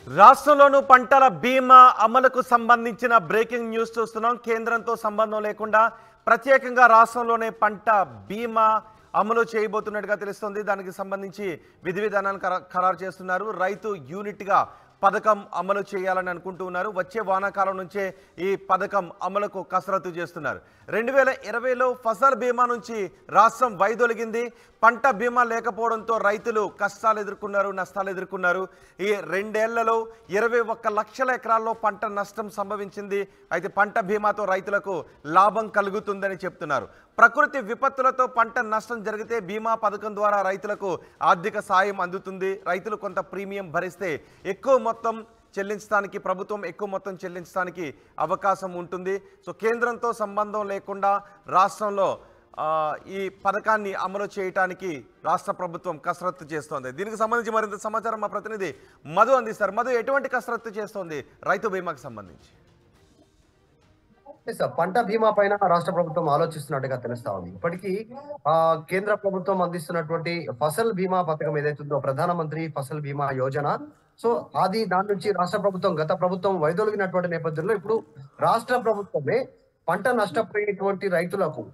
రాష్ట్రంలోనూ పంటల బీమా అమలుకు సంబంధించిన బ్రేకింగ్ న్యూస్ చూస్తున్నాం. కేంద్రంతో సంబంధం లేకుండా ప్రత్యేకంగా రాష్ట్రంలోనే పంట బీమా అమలు చేయబోతున్నట్టుగా తెలుస్తుంది. దానికి సంబంధించి విధి విధానాన్ని ఖరారు చేస్తున్నారు. రైతు యూనిట్గా పథకం అమలు చేయాలని అనుకుంటున్నారు. వచ్చే వానాకాలం నుంచే ఈ పథకం అమలుకు కసరత్తు చేస్తున్నారు. 2020లో ఫసల్ బీమా నుంచి రాష్ట్రం వైదొలిగింది. పంట బీమా లేకపోవడంతో రైతులు కష్టాలు ఎదుర్కొన్నారు, నష్టాలు ఎదుర్కొన్నారు. ఈ 2 ఏళ్లలో 21 లక్షల ఎకరాల్లో పంట నష్టం సంభవించింది. అయితే పంట బీమాతో రైతులకు లాభం కలుగుతుందని చెప్తున్నారు. ప్రకృతి విపత్తులతో పంట నష్టం జరిగితే బీమా పథకం ద్వారా రైతులకు ఆర్థిక సాయం అందుతుంది. రైతులు కొంత ప్రీమియం భరిస్తే ఎక్కువ మొత్తం చెల్లించడానికి, ప్రభుత్వం ఎక్కువ మొత్తం చెల్లించడానికి అవకాశం ఉంటుంది. సో కేంద్రంతో సంబంధం లేకుండా రాష్ట్రంలో ఈ పథకాన్ని అమలు చేయడానికి రాష్ట్ర ప్రభుత్వం కసరత్తు చేస్తోంది. దీనికి సంబంధించి మరింత సమాచారం మా ప్రతినిధి మధు అందిస్తారు. మధు, ఎటువంటి కసరత్తు చేస్తోంది రైతు బీమాకి సంబంధించి? పంట బీమా పైన రాష్ట్ర ప్రభుత్వం ఆలోచిస్తున్నట్టుగా తెలుస్తా ఉంది. ఇప్పటికీ కేంద్ర ప్రభుత్వం అందిస్తున్నటువంటి ఫసల్ బీమా పథకం ఏదైతుందో, ప్రధానమంత్రి ఫసల్ బీమా యోజన, సో దాని నుంచి రాష్ట్ర ప్రభుత్వం, గత ప్రభుత్వం వైదొలిగినటువంటి నేపథ్యంలో ఇప్పుడు రాష్ట్ర ప్రభుత్వమే పంట నష్టపోయినటువంటి రైతులకు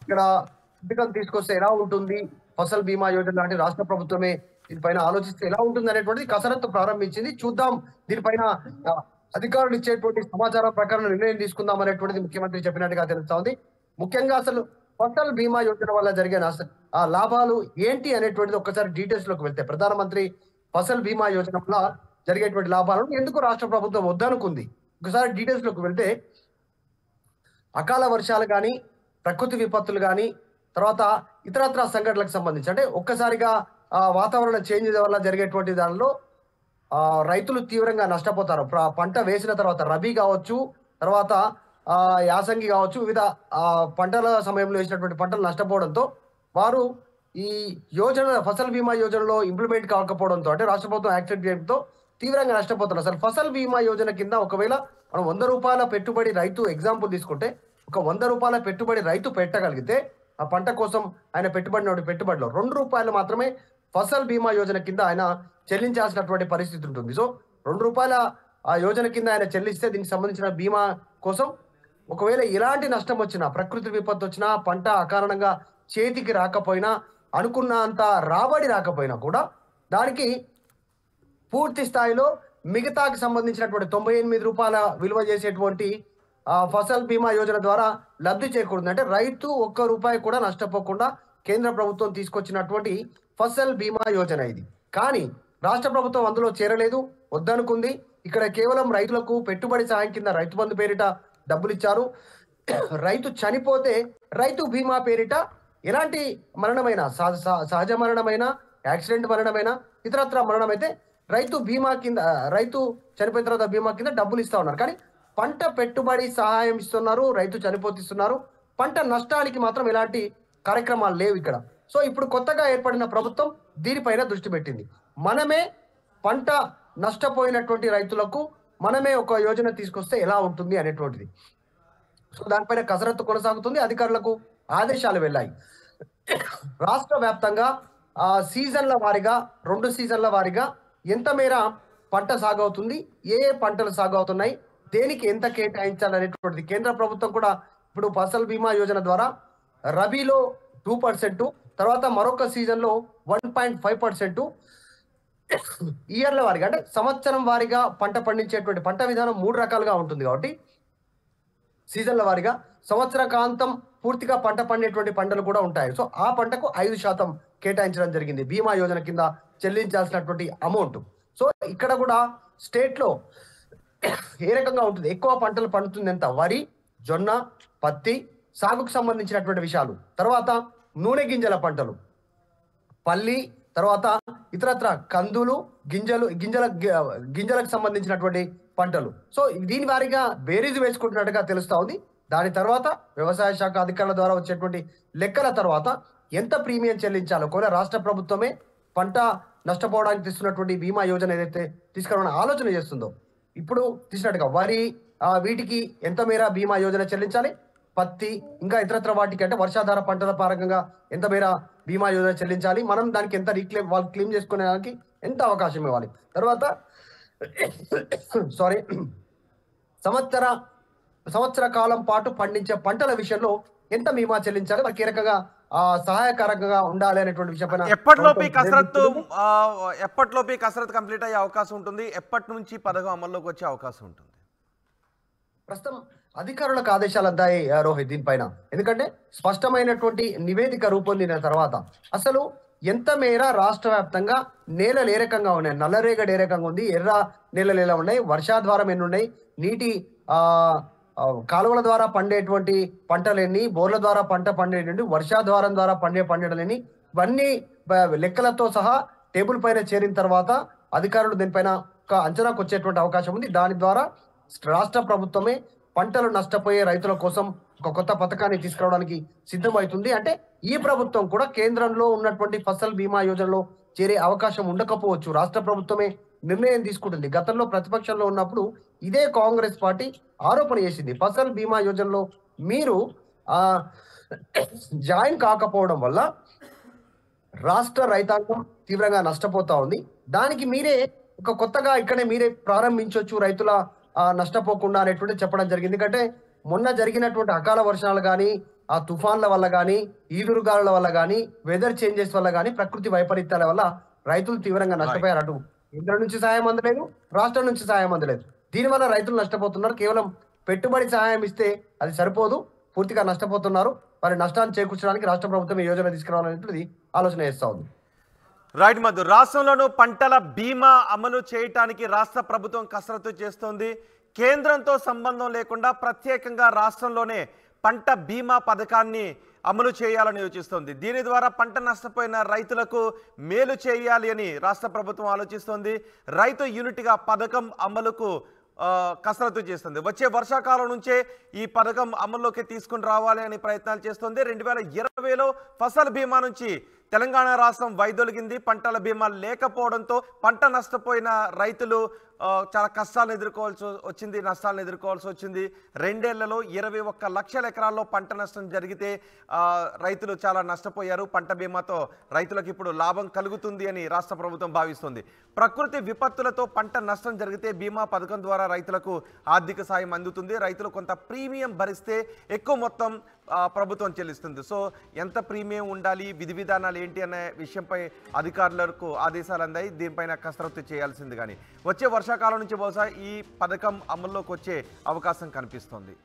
ఇక్కడ పథకం తీసుకొస్తే ఎలా ఉంటుంది, ఫసల్ బీమా యోజన లాంటి రాష్ట్ర ప్రభుత్వమే దీనిపైన ఆలోచిస్తే ఎలా ఉంటుంది అనేటువంటిది కసరత్తు ప్రారంభించింది. చూద్దాం, దీనిపైన అధికారులు ఇచ్చేటువంటి సమాచారం ప్రకారం నిర్ణయం తీసుకుందాం అనేటువంటిది ముఖ్యమంత్రి చెప్పినట్టుగా తెలుస్తా ఉంది. ముఖ్యంగా అసలు ఫసల్ బీమా యోజన వల్ల జరిగే లాభాలు ఏంటి అనేటువంటిది ఒక్కసారి డీటెయిల్స్ లోకి వెళ్తే, ప్రధానమంత్రి ఫసల్ బీమా యోజన వల్ల జరిగేటువంటి లాభాలను ఎందుకు రాష్ట్ర ప్రభుత్వం వద్దనుకుంది, ఒకసారి డీటెయిల్స్ లోకి వెళ్తే, అకాల వర్షాలు కానీ, ప్రకృతి విపత్తులు కానీ, తర్వాత ఇతరత్ర సంఘటనలకు సంబంధించి, అంటే ఒక్కసారిగా వాతావరణ చేంజ్ వల్ల జరిగేటువంటి దానిలో రైతులు తీవ్రంగా నష్టపోతారు. పంట వేసిన తర్వాత రబీ కావచ్చు, తర్వాత యాసంగి కావచ్చు, వివిధ పంటల సమయంలో వేసినటువంటి పంటలు నష్టపోవడంతో వారు ఈ యోజన, ఫసల్ బీమా యోజనలో ఇంప్లిమెంట్ కాకపోవడంతో, అంటే రాష్ట్ర ప్రభుత్వం యాక్సెప్ట్ చేయడంతో తీవ్రంగా నష్టపోతున్నారు. అసలు ఫసల్ బీమా యోజన కింద ఒకవేళ మనం 100 రూపాయల పెట్టుబడి రైతు ఎగ్జాంపుల్ తీసుకుంటే, ఒక 100 రూపాయల పెట్టుబడి రైతు పెట్టగలిగితే ఆ పంట కోసం ఆయన పెట్టుబడిలో 2 రూపాయలు మాత్రమే ఫసల్ బీమా యోజన కింద ఆయన చెల్లించాల్సినటువంటి పరిస్థితి ఉంటుంది. సో 2 రూపాయల ఆ యోజన కింద ఆయన చెల్లిస్తే దీనికి సంబంధించిన బీమా కోసం ఒకవేళ ఎలాంటి నష్టం వచ్చినా, ప్రకృతి విపత్తు వచ్చినా, పంట అకారణంగా చేతికి రాకపోయినా, అనుకున్నంత రాబడి రాకపోయినా కూడా దానికి పూర్తి స్థాయిలో మిగతాకి సంబంధించినటువంటి 98 రూపాయల విలువ చేసేటువంటి ఫసల్ బీమా యోజన ద్వారా లబ్ధి చేకూరుతుంది. అంటే రైతు 1 రూపాయి కూడా నష్టపోకుండా కేంద్ర ప్రభుత్వం తీసుకొచ్చినటువంటి ఫసల్ బీమా యోజన ఇది. కానీ రాష్ట్ర ప్రభుత్వం అందులో చేరలేదు, వద్దనుకుంది. ఇక్కడ కేవలం రైతులకు పెట్టుబడి సాయం కింద రైతు బంధు పేరిట డబ్బులు ఇచ్చారు. రైతు చనిపోతే రైతు బీమా పేరిట ఎలాంటి మరణమైనా, సహజ మరణమైన, యాక్సిడెంట్ మరణమైన, ఇతరత్ర మరణమైతే రైతు బీమా కింద, రైతు చనిపోయిన తర్వాత బీమా కింద డబ్బులు ఇస్తా ఉన్నారు. కానీ పంట పెట్టుబడి సహాయం ఇస్తున్నారు, రైతు చనిపోతిస్తున్నారు. పంట నష్టానికి మాత్రం ఎలాంటి కార్యక్రమాలు లేవు ఇక్కడ. సో ఇప్పుడు కొత్తగా ఏర్పడిన ప్రభుత్వం దీనిపైన దృష్టి పెట్టింది. మనమే పంట నష్టపోయినటువంటి రైతులకు మనమే ఒక యోజన తీసుకొస్తే ఎలా ఉంటుంది అనేటువంటిది. సో దానిపైన కసరత్తు కొనసాగుతుంది. అధికారులకు ఆదేశాలు వెళ్ళాయి. రాష్ట్ర వ్యాప్తంగా సీజన్ల వారీగా, 2 సీజన్ల వారీగా ఎంత మేర పంట సాగు అవుతుంది, ఏ పంటలు సాగు అవుతున్నాయి, దేనికి ఎంత కేటాయించాలనేటువంటిది కేంద్ర ప్రభుత్వం కూడా ఇప్పుడు ఫసల్ బీమా యోజన ద్వారా రబీలో 2%, తర్వాత మరొక సీజన్లో 1.5% ఇయర్ల వారీగా, అంటే సంవత్సరం వారీగా పంట పండించేటువంటి పంట విధానం 3 రకాలుగా ఉంటుంది. కాబట్టి సీజన్ల వారీగా సంవత్సర కాంతం పూర్తిగా పంట పండేటువంటి పంటలు కూడా ఉంటాయి. సో ఆ పంటకు 5% కేటాయించడం జరిగింది బీమా యోజన కింద చెల్లించాల్సినటువంటి అమౌంట్. సో ఇక్కడ కూడా స్టేట్లో ఏ రకంగా ఉంటుంది, ఎక్కువ పంటలు పండుతుంది ఎంత, వరి, జొన్న, పత్తి, సాగుకు సంబంధించినటువంటి విషయాలు, తర్వాత నూనె గింజల పంటలు, పల్లి, తర్వాత ఇతరత్ర కందులు, గింజలకు సంబంధించినటువంటి పంటలు. సో దీని వారీగా బేరీజు వేసుకుంటున్నట్టుగా తెలుస్తా ఉంది. దాని తర్వాత వ్యవసాయ శాఖ అధికారుల ద్వారా వచ్చేటువంటి లెక్కల తర్వాత ఎంత ప్రీమియం చెల్లించాలో కూడా రాష్ట్ర ప్రభుత్వమే పంట నష్టపోవడానికి తీస్తున్నటువంటి బీమా యోజన ఏదైతే తీసుకురావాలని ఆలోచన చేస్తుందో, ఇప్పుడు తీసినట్టుగా వరి, వీటికి ఎంత మేర బీమా యోజన చెల్లించాలి, పత్తి ఇంకా ఇతరత్ర వాటికి అంటే వర్షాధార పంటల పరంగా ఎంత మేర బీమా యోజన చెల్లించాలి, మనం దానికి ఎంత రీక్లెయిమ్ వాళ్ళు క్లెయిమ్ చేసుకునే దానికి ఎంత అవకాశం ఇవ్వాలి, తర్వాత సారీ సంవత్సర కాలం పాటు పండించే పంటల విషయంలో ఎంత బీమా చెల్లించాలి, మనకి ఏ రకంగా సహాయకరంగా ఉండాలి అనేటువంటి విషయం పైన ఎప్పటిలోపు కసరత్తు కంప్లీట్ అయ్యే అవకాశం ఉంటుంది, ఎప్పటి నుంచి పథకం అమల్లోకి వచ్చే అవకాశం ఉంటుంది? ప్రస్తుతం అధికారులకు ఆదేశాలు అందాయి రోహిత్ దీనిపైన. ఎందుకంటే స్పష్టమైనటువంటి నివేదిక రూపొందిన తర్వాత అసలు ఎంత మేర రాష్ట్ర వ్యాప్తంగా నేలలు ఏ రకంగా ఉన్నాయి, నల్లరేగడి ఏ రకంగా ఉంది, ఎర్ర నేలలు ఎలా ఉన్నాయి, వర్షాధారం ఎన్ని ఉన్నాయి, నీటి కాలువల ద్వారా పండేటువంటి పంటలు ఎన్ని, బోర్ల ద్వారా పంట పండేటువంటి, వర్షాధారం ద్వారా పంటలు ఎన్ని, ఇవన్నీ లెక్కలతో సహా టేబుల్ పైన చేరిన తర్వాత అధికారులు దీనిపైన ఒక అంచనాకు వచ్చేటువంటి అవకాశం ఉంది. దాని ద్వారా రాష్ట్ర ప్రభుత్వమే పంటలు నష్టపోయే రైతుల కోసం ఒక కొత్త పథకాన్ని తీసుకురావడానికి సిద్ధమవుతుంది. అంటే ఈ ప్రభుత్వం కూడా కేంద్రంలో ఉన్నటువంటి ఫసల్ బీమా యోజనలో చేరే అవకాశం ఉండకపోవచ్చు, రాష్ట్ర ప్రభుత్వమే నిర్ణయం తీసుకుంటుంది. గతంలో ప్రతిపక్షంలో ఉన్నప్పుడు ఇదే కాంగ్రెస్ పార్టీ ఆరోపణ చేసింది, ఫసల్ బీమా యోజనలో మీరు జాయిన్ కాకపోవడం వల్ల రాష్ట్ర రైతాంగం తీవ్రంగా నష్టపోతా ఉంది, దానికి మీరే ఒక కొత్తగా ఇక్కడే మీరే ప్రారంభించవచ్చు రైతుల నష్టపోకుండా అనేటువంటి చెప్పడం జరిగింది. ఎందుకంటే మొన్న జరిగినటువంటి అకాల వర్షాలు కానీ, ఆ తుఫాన్ల వల్ల కానీ, ఈదురుగాలుల వల్ల కానీ, వెదర్ చేంజెస్ వల్ల కానీ, ప్రకృతి వైపరీత్యాల వల్ల రైతులు తీవ్రంగా నష్టపోయారు. అటు కేంద్రం నుంచి సహాయం అందలేదు, రాష్ట్రం నుంచి సహాయం అందలేదు. దీనివల్ల రైతులు నష్టపోతున్నారు. కేవలం పెట్టుబడి సహాయం ఇస్తే అది సరిపోదు, పూర్తిగా నష్టపోతున్నారు. వారి నష్టాన్ని చేకూర్చడానికి రాష్ట్ర ప్రభుత్వం ఈ యోజన తీసుకురావాలనేది ఆలోచన చేస్తా ఉంది. రైట్ మధు, రాష్ట్రంలోనూ పంటల బీమా అమలు చేయడానికి రాష్ట్ర ప్రభుత్వం కసరత్తు చేస్తోంది. కేంద్రంతో సంబంధం లేకుండా ప్రత్యేకంగా రాష్ట్రంలోనే పంట బీమా పథకాన్ని అమలు చేయాలని యోచిస్తోంది. దీని ద్వారా పంట నష్టపోయిన రైతులకు మేలు చేయాలి అని రాష్ట్ర ప్రభుత్వం ఆలోచిస్తోంది. రైతు యూనిట్గా పథకం అమలుకు కసరత్తు చేస్తుంది. వచ్చే వర్షాకాలం నుంచే ఈ పథకం అమల్లోకి తీసుకుని రావాలి అని ప్రయత్నాలు చేస్తుంది. 2020లో ఫసల్ బీమా నుంచి తెలంగాణ రాష్ట్రం వైదొలిగింది. పంటల బీమా లేకపోవడంతో పంట నష్టపోయిన రైతులు చాలా కష్టాలను ఎదుర్కోవాల్సి వచ్చింది, నష్టాలను ఎదుర్కోవాల్సి వచ్చింది. 2 ఏళ్లలో 21 లక్షల ఎకరాల్లో పంట నష్టం జరిగితే రైతులు చాలా నష్టపోయారు. పంట బీమాతో రైతులకు ఇప్పుడు లాభం కలుగుతుంది అని రాష్ట్ర ప్రభుత్వం భావిస్తుంది. ప్రకృతి విపత్తులతో పంట నష్టం జరిగితే బీమా పథకం ద్వారా రైతులకు ఆర్థిక సాయం అందుతుంది. రైతులు కొంత ప్రీమియం భరిస్తే ఎక్కువ మొత్తం ప్రభుత్వం చెల్లిస్తుంది. సో ఎంత ప్రీమియం ఉండాలి, విధి విధానాలు ఏంటి అనే విషయంపై అధికారులకు ఆదేశాలు అందాయి. దీనిపైన కసరత్తు చేయాల్సింది. కానీ వచ్చే వర్షాకాలం నుంచి బహుశా ఈ పథకం అమల్లోకి వచ్చే అవకాశం కనిపిస్తోంది.